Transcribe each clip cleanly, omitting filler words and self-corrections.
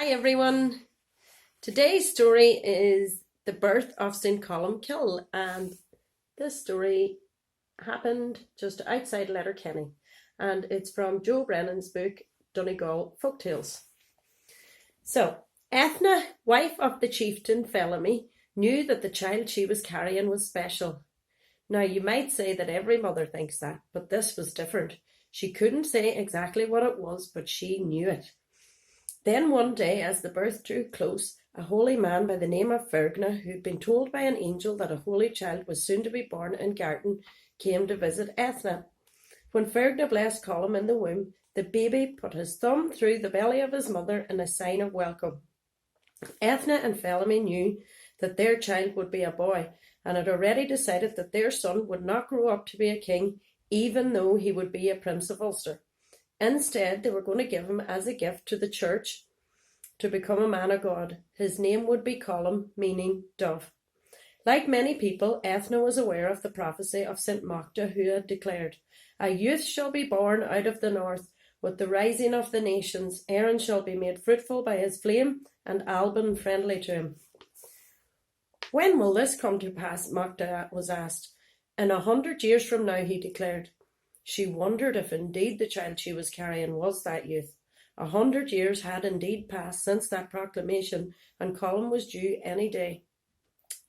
Hi everyone. Today's story is the birth of St.Colmcille, and this story happened just outside Letterkenny, and it's from Joe Brennan's book Donegal Folktales. So, Ethna, wife of the chieftain Felemy, knew that the child she was carrying was special. Now you might say that every mother thinks that, but this was different. She couldn't say exactly what it was, but she knew it. Then one day, as the birth drew close, a holy man by the name of Fergna, who'd been told by an angel that a holy child was soon to be born in Garton, came to visit Ethna. When Fergna blessed Colum in the womb, the baby put his thumb through the belly of his mother in a sign of welcome. Ethna and Felemy knew that their child would be a boy, and had already decided that their son would not grow up to be a king, even though he would be a Prince of Ulster. Instead, they were going to give him as a gift to the church to become a man of God. His name would be Colum, meaning dove. Like many people, Ethna was aware of the prophecy of St. Macta, who had declared, "A youth shall be born out of the north, with the rising of the nations. Aaron shall be made fruitful by his flame, and Alban friendly to him." "When will this come to pass?" Macta was asked. "In 100 years from now," he declared. She wondered if indeed the child she was carrying was that youth. 100 years had indeed passed since that proclamation, and Colum was due any day.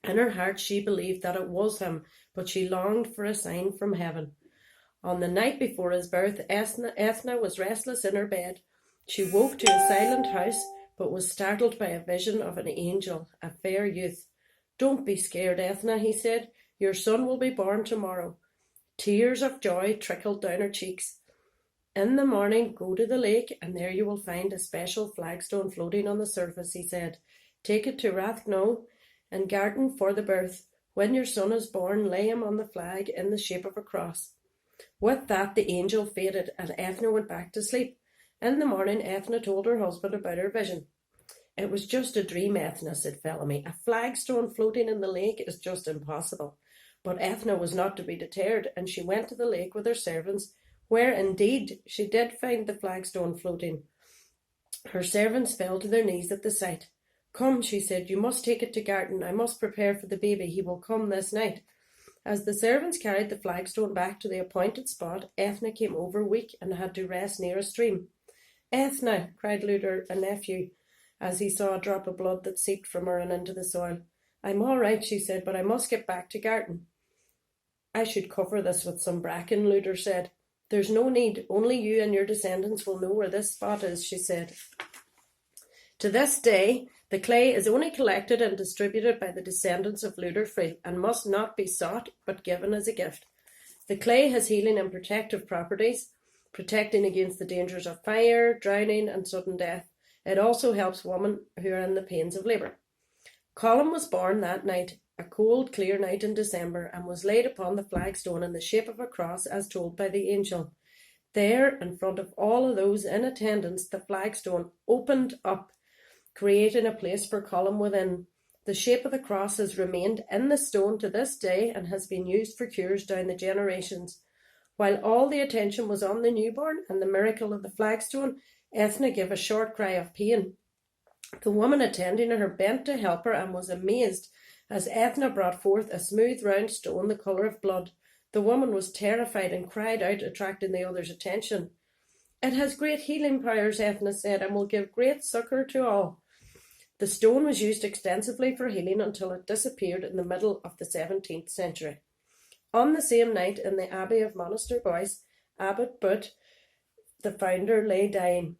In her heart she believed that it was him, but she longed for a sign from heaven. On the night before his birth, Ethna was restless in her bed. She woke to a silent house, but was startled by a vision of an angel, a fair youth. "Don't be scared, Ethna," he said. "Your son will be born tomorrow." Tears of joy trickled down her cheeks. "In the morning, go to the lake, and there you will find a special flagstone floating on the surface," he said. "Take it to Rathknow and Garton for the birth. When your son is born, lay him on the flag in the shape of a cross." With that, the angel faded, and Ethna went back to sleep. In the morning, Ethna told her husband about her vision. "It was just a dream, Ethna," said Felemy. "A flagstone floating in the lake is just impossible." But Ethna was not to be deterred, and she went to the lake with her servants, where indeed she did find the flagstone floating. Her servants fell to their knees at the sight. "Come," she said, "you must take it to Garton. I must prepare for the baby. He will come this night." As the servants carried the flagstone back to the appointed spot, Ethna came over weak and had to rest near a stream. "Ethna," cried Luder, a nephew, as he saw a drop of blood that seeped from her and into the soil. "I'm all right," she said, "but I must get back to Garton." "I should cover this with some bracken," Luder said. "There's no need. Only you and your descendants will know where this spot is," she said. To this day, the clay is only collected and distributed by the descendants of Luderfree, and must not be sought but given as a gift. The clay has healing and protective properties, protecting against the dangers of fire, drowning, and sudden death. It also helps women who are in the pains of labour. Colum was born that night, a cold, clear night in December, and was laid upon the flagstone in the shape of a cross as told by the angel. There, in front of all of those in attendance, the flagstone opened up, creating a place for Colum within. The shape of the cross has remained in the stone to this day and has been used for cures down the generations. While all the attention was on the newborn and the miracle of the flagstone, Ethna gave a short cry of pain. The woman attending her bent to help her and was amazed as Ethna brought forth a smooth round stone the colour of blood. The woman was terrified and cried out, attracting the others' attention. "It has great healing powers," Ethna said, "and will give great succour to all." The stone was used extensively for healing until it disappeared in the middle of the 17th century. On the same night, in the Abbey of Monaster Boyce, Abbot Butt, the founder, lay dying.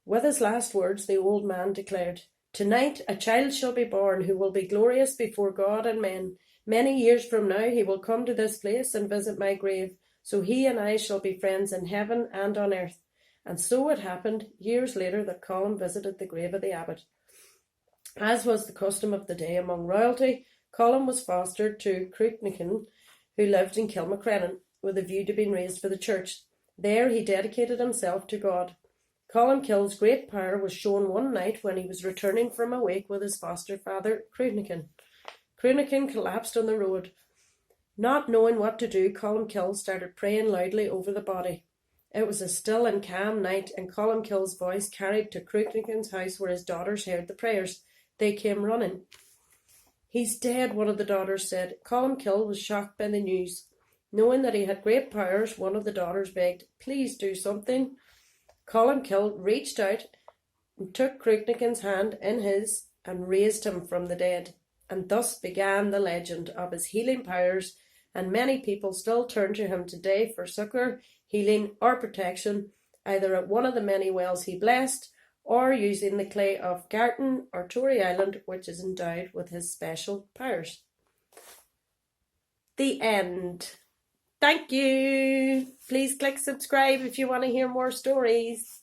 With his last words, the old man declared, "Tonight a child shall be born who will be glorious before God and men. Many years from now he will come to this place and visit my grave, so he and I shall be friends in heaven and on earth." And so it happened, years later, that Colum visited the grave of the abbot. As was the custom of the day among royalty, Colum was fostered to Cruithnican, who lived in Kilmacrennan, with a view to being raised for the church. There he dedicated himself to God. Colmcille's great power was shown one night when he was returning from a wake with his foster father, Cruithnican. Cruithnican collapsed on the road. Not knowing what to do, Colmcille started praying loudly over the body. It was a still and calm night, and Colmcille's voice carried to Cruicknakin's house where his daughters heard the prayers. They came running. "He's dead," one of the daughters said. Colmcille was shocked by the news. Knowing that he had great powers, one of the daughters begged, "Please do something." Colmcille reached out and took Cruicknakin's hand in his and raised him from the dead. And thus began the legend of his healing powers, and many people still turn to him today for succour, healing or protection, either at one of the many wells he blessed, or using the clay of Gartan or Tory Island, which is endowed with his special powers. The end. Thank you. Please click subscribe if you want to hear more stories.